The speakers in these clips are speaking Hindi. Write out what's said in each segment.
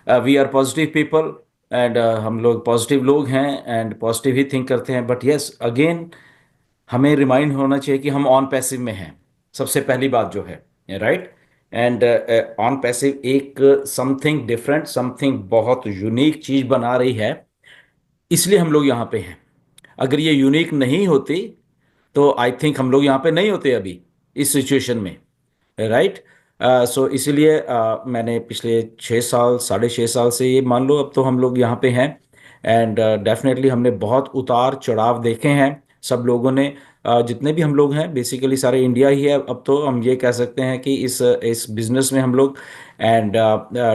We are positive people and हम लोग पॉजिटिव लोग हैं एंड पॉजिटिव ही थिंक करते हैं, बट यस अगेन हमें रिमाइंड होना चाहिए कि हम ऑन पैसिव में हैं, सबसे पहली बात जो है, राइट। एंड ऑन पैसिव एक समथिंग डिफरेंट, समथिंग बहुत यूनिक चीज बना रही है, इसलिए हम लोग यहाँ पे हैं। अगर ये यूनिक नहीं होती तो आई थिंक हम लोग यहाँ पे नहीं होते अभी इस सिचुएशन में, राइट। सो इसीलिए मैंने पिछले 6 साल, 6.5 साल से, ये मान लो अब तो हम लोग यहाँ पे हैं। एंड डेफिनेटली हमने बहुत उतार चढ़ाव देखे हैं सब लोगों ने। जितने भी हम लोग हैं बेसिकली सारे इंडिया ही है, अब तो हम ये कह सकते हैं कि इस बिजनेस में हम लोग। एंड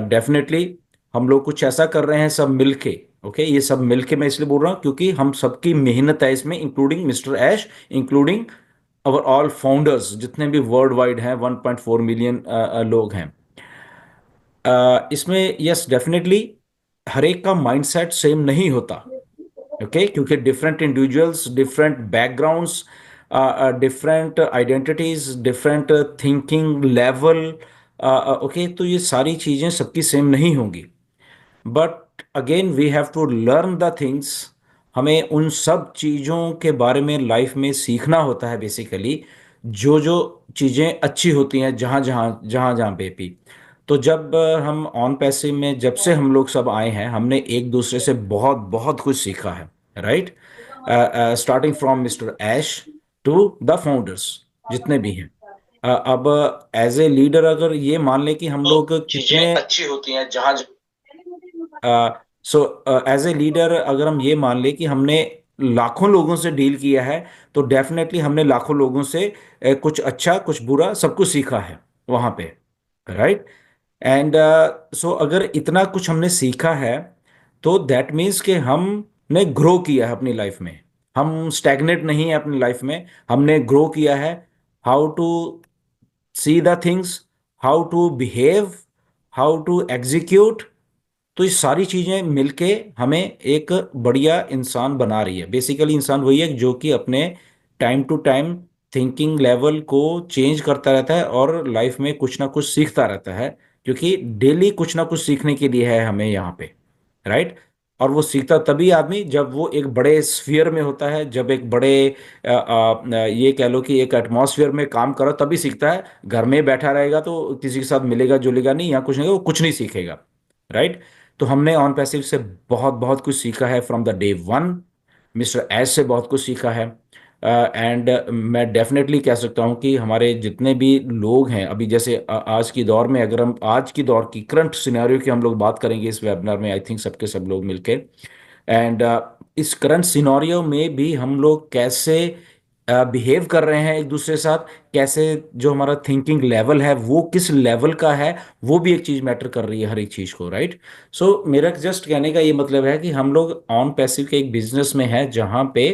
डेफिनेटली हम लोग कुछ ऐसा कर रहे हैं सब मिलके। ओके, ये सब मिलके मैं इसलिए बोल रहा हूँ क्योंकि हम सबकी मेहनत है इसमें, including mister Ash, including our all founders जितने भी वर्ल्ड वाइड हैं, 1.4 मिलियन लोग हैं। इसमें यस डेफिनेटली हर एक का माइंडसेट सेम नहीं होता। ओके, क्योंकि different individuals, different backgrounds, different identities, different thinking level. Okay, तो ये सारी चीजें सबकी सेम नहीं होंगी, but again we have to learn the things. हमें उन सब चीज़ों के बारे में लाइफ में सीखना होता है बेसिकली, जो जो चीज़ें अच्छी होती हैं जहाँ जहाँ जहाँ जहाँ पे भी। तो जब हम ऑन पैसिव में जब से हम लोग सब आए हैं, हमने एक दूसरे से बहुत बहुत कुछ सीखा है, right. Starting from mister Ash to the founders जितने भी हैं। अब एज ए लीडर अगर ये मान ले कि हम लोग चीजें कितने, अच्छी होती हैं जहां सो एज ए लीडर अगर हम ये मान ले कि हमने लाखों लोगों से डील किया है, तो डेफिनेटली हमने लाखों लोगों से कुछ अच्छा कुछ बुरा सब कुछ सीखा है वहां पे, राइट। एंड सो अगर इतना कुछ हमने सीखा है, तो दैट मीन्स कि हमने ग्रो किया है अपनी लाइफ में। हम स्टैग्नेट नहीं है अपनी लाइफ में, हमने ग्रो किया है। How to see the things, how to behave, how to execute. तो ये सारी चीजें मिलके हमें एक बढ़िया इंसान बना रही है। बेसिकली इंसान वही है जो कि अपने time to time thinking level को चेंज करता रहता है और लाइफ में कुछ ना कुछ सीखता रहता है, क्योंकि डेली कुछ ना कुछ सीखने के लिए है हमें यहाँ पे, राइट। और वो सीखता तभी आदमी जब वो एक बड़े स्फीयर में होता है, जब एक बड़े ये कह लो कि एक एटमॉस्फेयर में काम करो तभी सीखता है। घर में बैठा रहेगा तो किसी के साथ मिलेगा जुलेगा नहीं, या कुछ नहीं, वो कुछ नहीं सीखेगा, राइट। तो हमने ऑन पैसिव से बहुत बहुत कुछ सीखा है from the day one. Mister S से बहुत कुछ सीखा है। एंड मैं डेफिनेटली कह सकता हूँ कि हमारे जितने भी लोग हैं अभी, जैसे आज की दौर में, अगर हम आज की दौर की करंट सिनेरियो की हम लोग बात करेंगे इस वेबिनार में, आई थिंक सबके सब लोग मिलके। एंड इस करंट सिनेरियो में भी हम लोग कैसे बिहेव कर रहे हैं एक दूसरे के साथ, कैसे जो हमारा थिंकिंग लेवल है वो किस लेवल का है, वो भी एक चीज मैटर कर रही है हर एक चीज को, राइट। सो मेरा जस्ट कहने का ये मतलब है कि हम लोग ऑन पैसिव के एक बिजनेस में है जहां पे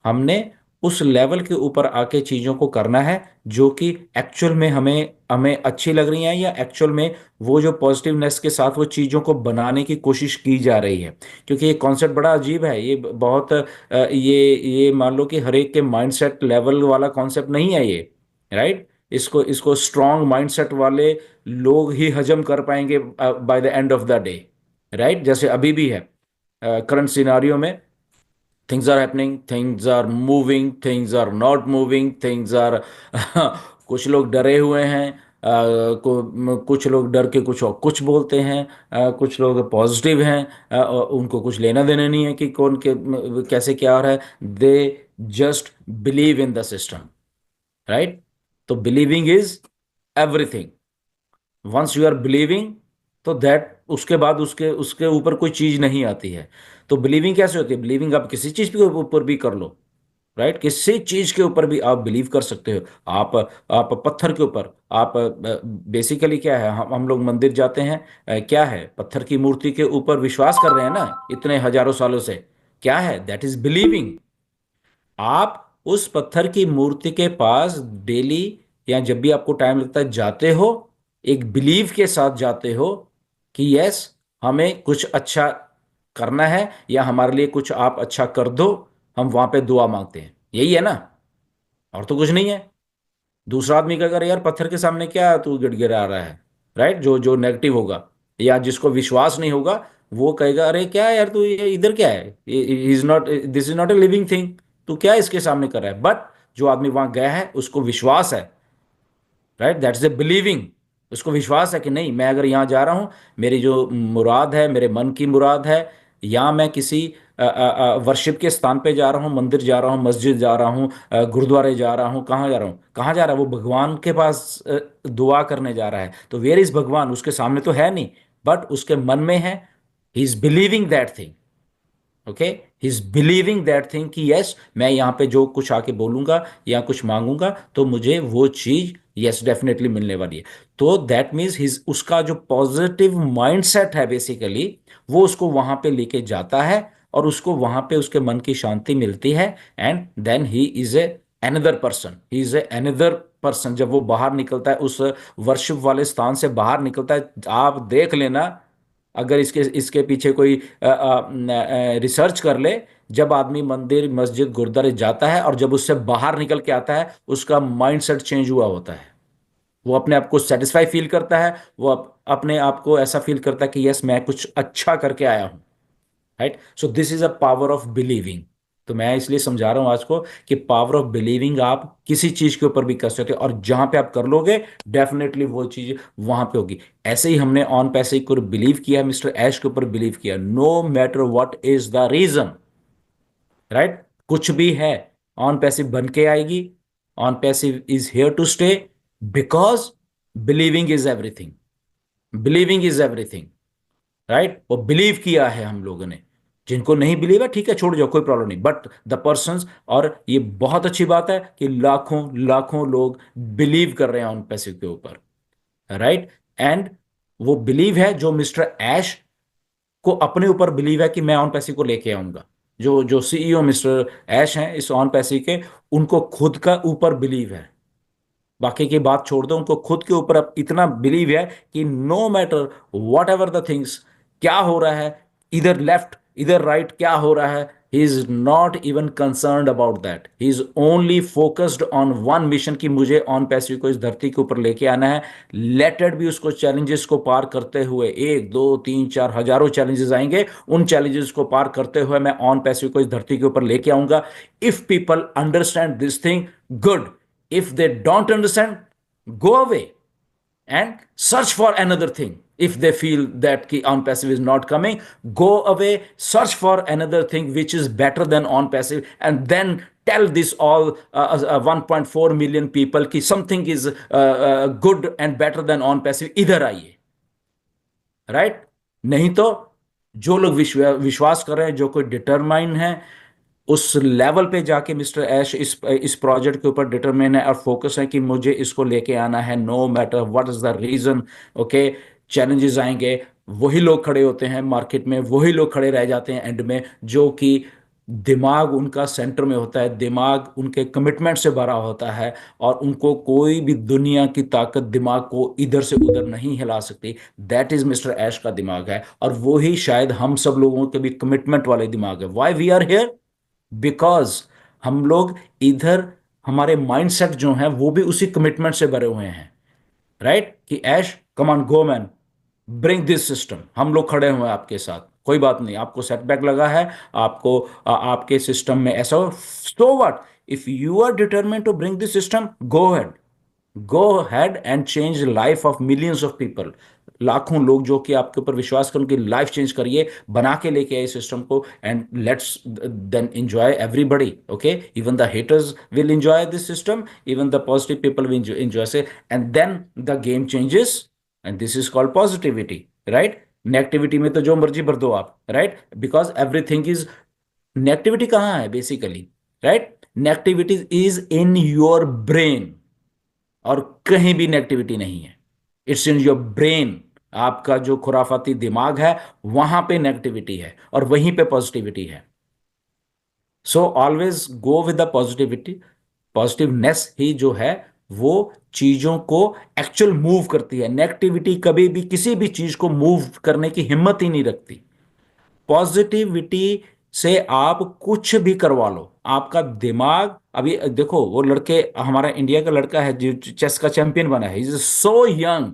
हमने उस लेवल के ऊपर आके चीजों को करना है जो कि एक्चुअल में हमें हमें अच्छी लग रही हैं, या एक्चुअल में वो जो पॉजिटिवनेस के साथ वो चीजों को बनाने की कोशिश की जा रही है। क्योंकि ये कॉन्सेप्ट बड़ा अजीब है, ये बहुत ये मान लो कि हर एक के माइंडसेट लेवल वाला कॉन्सेप्ट नहीं है ये, राइट। इसको इसको स्ट्रांग माइंडसेट वाले लोग ही हजम कर पाएंगे by the end of the day, right. जैसे अभी भी है करंट सिनारियो में, things are happening, things are moving, things are not moving, things are कुछ लोग डरे हुए हैं, कुछ लोग डर के कुछ और कुछ बोलते हैं, कुछ लोग पॉजिटिव हैं, उनको कुछ लेना देना नहीं है कि कौन के कैसे क्या हो रहा है। They just believe in the system, right. तो believing is everything. Once you are believing, तो दैट उसके बाद उसके उसके ऊपर कोई चीज नहीं आती है। तो बिलीविंग कैसे होती है? बिलीविंग आप किसी चीज के ऊपर भी कर लो, राइट। किसी चीज के ऊपर भी आप बिलीव कर सकते हो। आप पत्थर के ऊपर, आप बेसिकली क्या है, हम लोग मंदिर जाते हैं, क्या है, पत्थर की मूर्ति के ऊपर विश्वास कर रहे हैं ना इतने हजारों सालों से। क्या है? That is believing. आप उस पत्थर की मूर्ति के पास डेली या जब भी आपको टाइम लगता है जाते हो, एक बिलीव के साथ जाते हो कि यस हमें कुछ अच्छा करना है, या हमारे लिए कुछ आप अच्छा कर दो। हम वहां पे दुआ मांगते हैं, यही है ना, और तो कुछ नहीं है। दूसरा आदमी का अगर यार पत्थर के सामने क्या तू गिड़गिड़ा रहा है, राइट, जो जो नेगेटिव होगा, या जिसको विश्वास नहीं होगा वो कहेगा अरे क्या है यार, तू ये इधर क्या है, is not, this is not a living thing, तू क्या इसके सामने कर रहा है। बट जो आदमी वहां गया है उसको विश्वास है, राइट, दैट्स ए बिलीविंग। उसको विश्वास है कि नहीं, मैं अगर यहाँ जा रहा हूँ, मेरी जो मुराद है, मेरे मन की मुराद है, या मैं किसी वर्शिप के स्थान पे जा रहा हूँ, मंदिर जा रहा हूँ, मस्जिद जा रहा हूँ, गुरुद्वारे जा रहा हूँ, कहाँ जा रहा हूँ, कहाँ जा रहा है, वो भगवान के पास दुआ करने जा रहा है। तो वेयर इज भगवान, उसके सामने तो है नहीं, बट उसके मन में है। He is believing that thing, okay, he is believing that thing कि यस, मैं यहाँ पे जो कुछ आके बोलूंगा या कुछ मांगूंगा तो मुझे वो चीज यस डेफिनेटली मिलने वाली है। तो दैट मीन्स हिज, उसका जो पॉजिटिव माइंडसेट है बेसिकली, वो उसको वहां पे लेके जाता है, और उसको वहां पे उसके मन की शांति मिलती है। And then he is a another person, he is a another person. जब वो बाहर निकलता है, उस वर्शिप वाले स्थान से बाहर निकलता है, आप देख लेना, अगर इसके इसके पीछे कोई रिसर्च कर ले, जब आदमी मंदिर मस्जिद गुरुद्वारे जाता है और जब उससे बाहर निकल के आता है, उसका माइंडसेट चेंज हुआ होता है। वो अपने आप को सेटिस्फाई फील करता है, वो अपने आप को ऐसा फील करता है कि यस, मैं कुछ अच्छा करके आया हूं, right. So this is a power of believing. तो मैं इसलिए समझा रहा हूं आज को कि पावर ऑफ बिलीविंग आप किसी चीज के ऊपर भी कर सकते हो, और जहां पे आप कर लोगे डेफिनेटली वो चीज वहां पे होगी। ऐसे ही हमने ऑन पैसे को बिलीव किया, मिस्टर ऐश के ऊपर बिलीव किया, no matter what is the reason, right. कुछ भी है, ऑन पैसिव बन के आएगी। OnPassive is here to stay, because believing is everything, believing is everything, right. वो बिलीव किया है हम लोगों ने। जिनको नहीं बिलीव है, ठीक है, छोड़ जाओ, कोई प्रॉब्लम नहीं, बट द पर्संस, और ये बहुत अच्छी बात है कि लाखों लाखों लोग बिलीव कर रहे हैं उन पैसे के ऊपर, राइट। एंड वो बिलीव है जो मिस्टर ऐश को अपने ऊपर बिलीव है कि मैं ऑन पैसे को लेके आऊंगा। जो जो सीईओ मिस्टर ऐश हैं इस ऑन पैसे के, उनको खुद का ऊपर बिलीव है। बाकी की बात छोड़ दो, उनको खुद के ऊपर अब इतना बिलीव है कि no matter whatever the things, क्या हो रहा है, इधर लेफ्ट इधर राइट क्या हो रहा है, he is not even concerned about that. He is only focused on one mission कि मुझे ऑन पैसिव को इस धरती के ऊपर लेके आना है। लेट इट भी, उसको चैलेंजेस को पार करते हुए, एक दो तीन चार हजारों चैलेंजेस आएंगे, उन चैलेंजेस को पार करते हुए मैं ऑन पैसिव को इस धरती के ऊपर लेके आऊंगा। If people understand this thing, good. If they don't understand, go away and search for another thing. If they feel that ki on passive is not coming, go away, search for another thing which is better than on passive, and then tell this all 1.4 million people ki something is good and better than on passive, idhar आइए, राइट right? नहीं तो जो लोग विश्वास कर रहे हैं, जो कोई डिटरमाइन है, उस लेवल पे जाके मिस्टर ऐश इस प्रोजेक्ट के ऊपर डिटरमिन है और फोकस है कि मुझे इसको लेके आना है, no matter what is the reason, okay. Challenges आएंगे, वही लोग खड़े होते हैं मार्केट में, वही लोग खड़े रह जाते हैं एंड में, जो कि दिमाग उनका सेंटर में होता है, दिमाग उनके कमिटमेंट से भरा होता है, और उनको कोई भी दुनिया की ताकत दिमाग को इधर से उधर नहीं हिला सकती। दैट इज मिस्टर ऐश का दिमाग है, और वो ही शायद हम सब लोगों के भी कमिटमेंट वाले दिमाग है। Why we are here, because हम लोग इधर, हमारे माइंडसेट जो है वो भी उसी कमिटमेंट से भरे हुए हैं, राइट। कि ऐश come on go man, bring this system, हम लोग खड़े हुए हैं आपके साथ, कोई बात नहीं, आपको सेटबैक लगा है, आपको आपके सिस्टम में ऐसा हो, so what, if you are determined to bring this system, go ahead, go ahead and change life of millions of people. लाखों लोग जो कि आपके ऊपर विश्वास कर, उनकी लाइफ चेंज करिए, बना के लेके आए सिस्टम को, and let's then enjoy everybody, okay. Even the haters will enjoy this system, even the positive people will enjoy say, and then the game changes, and this is called positivity, right. Negativity में तो जो मर्जी भर दो आप, right, because everything is, negativity कहाँ है basically, right. Negativity is in your brain, और कहीं भी नेगेटिविटी नहीं है, इट्स इन योर ब्रेन। आपका जो खुराफाती दिमाग है, वहां पे नेगेटिविटी है और वहीं पे पॉजिटिविटी है। So always go with the positivity. Positiveness ही जो है वो चीजों को एक्चुअल मूव करती है। नेगेटिविटी कभी भी किसी भी चीज को मूव करने की हिम्मत ही नहीं रखती। पॉजिटिविटी से आप कुछ भी करवा लो, आपका दिमाग, अभी देखो वो लड़के, हमारा इंडिया का लड़का है जो चेस का चैंपियन बना है, इज सो यंग,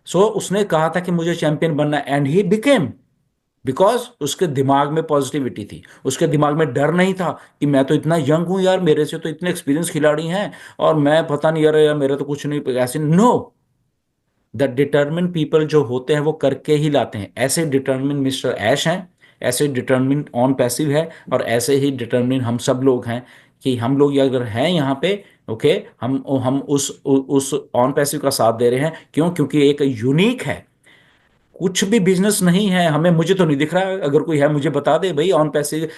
सो उसने कहा था कि मुझे चैंपियन बनना, एंड ही बिकेम, बिकॉज उसके दिमाग में पॉजिटिविटी थी, उसके दिमाग में डर नहीं था कि मैं तो इतना यंग हूं यार, मेरे से तो इतने एक्सपीरियंस खिलाड़ी हैं और मैं पता नहीं यार मेरे तो कुछ नहीं, ऐसे नो। द डिटर्मिन पीपल जो होते हैं वो करके ही लाते हैं, ऐसे डिटर्मिन मिस्टर ऐश हैं, ऐसे डिटर्मिन ऑन पैसिव है, और ऐसे ही डिटर्मिन हम सब लोग हैं कि हम लोग ये अगर हैं यहाँ पे, ओके, हम उस ऑन पैसिव का साथ दे रहे हैं, क्यों? क्योंकि एक यूनिक है, कुछ भी बिजनेस नहीं है हमें, मुझे तो नहीं दिख रहा है, अगर कोई है मुझे बता दे भाई ऑन पैसे,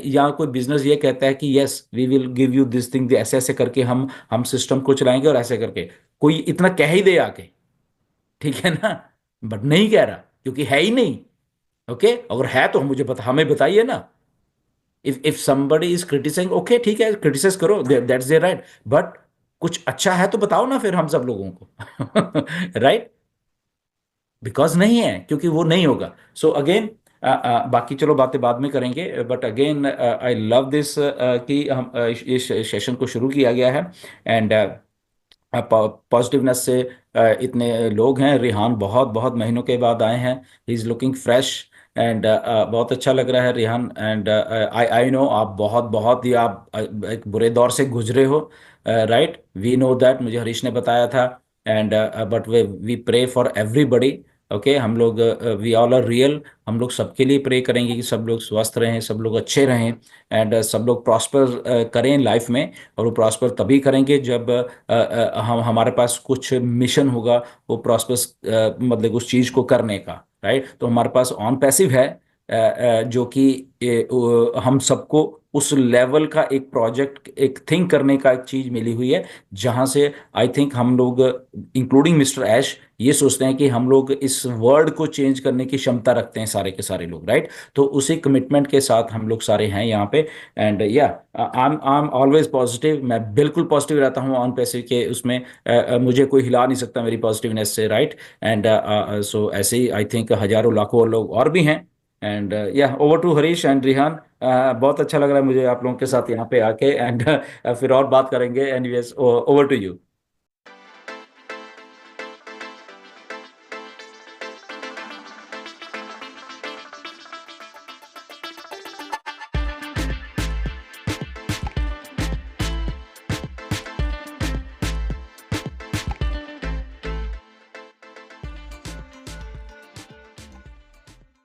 या कोई बिजनेस ये कहता है कि yes we will give you this thing, ऐसे ऐसे करके हम सिस्टम को चलाएंगे और ऐसे करके, कोई इतना कह ही दे आके, ठीक है ना? बट नहीं कह रहा क्योंकि है ही नहीं। ओके, अगर है तो मुझे हमें बताइए ना। If somebody is criticising, okay ठीक है, क्रिटिसाइज करो, दैट्स देयर राइट, बट कुछ अच्छा है तो बताओ ना फिर हम सब लोगों को। राइट। बिकॉज नहीं है, क्योंकि वो नहीं होगा। सो अगेन, बाकी चलो बातें बाद में करेंगे, but again I love this कि हम इस सेशन को शुरू किया गया है, एंड पॉजिटिवनेस से इतने लोग हैं, रिहान बहुत बहुत महीनों के बाद आए हैं, he is looking fresh, and बहुत अच्छा लग रहा है Rihan, and I I know आप बहुत बहुत ही आप एक बुरे दौर से गुजरे हो, राइट, वी नो दैट, मुझे हरीश ने बताया था, and but we we pray for everybody. Okay, हम लोग वी ऑल आर रियल, हम लोग सबके लिए प्रे करेंगे कि सब लोग स्वस्थ रहें, सब लोग अच्छे रहें, एंड सब लोग प्रॉस्पर करें लाइफ में, और वो प्रॉस्पर तभी करेंगे जब हम हमारे पास कुछ मिशन होगा, वो प्रॉस्पर्स मतलब उस चीज को करने का, राइट। तो हमारे पास ऑन पैसिव है, जो कि हम सबको उस लेवल का एक प्रोजेक्ट, एक थिंक करने का एक चीज मिली हुई है, जहां से आई थिंक हम लोग, इंक्लूडिंग मिस्टर ऐश, ये सोचते हैं कि हम लोग इस वर्ल्ड को चेंज करने की क्षमता रखते हैं, सारे के सारे लोग, राइट। तो उसी कमिटमेंट के साथ हम लोग सारे हैं यहाँ पे, एंड या आई एम ऑलवेज पॉजिटिव, मैं बिल्कुल पॉजिटिव रहता हूँ ऑन पैसे के उसमें, मुझे कोई हिला नहीं सकता मेरी पॉजिटिवनेस से, राइट। एंड सो ऐसे ही आई थिंक हजारों लाखों लोग और भी हैं, एंड या over to Harish and Rihan. बहुत अच्छा लग रहा है मुझे आप लोगों के साथ यहाँ पे आके, एंड फिर और बात करेंगे, and yes over to you.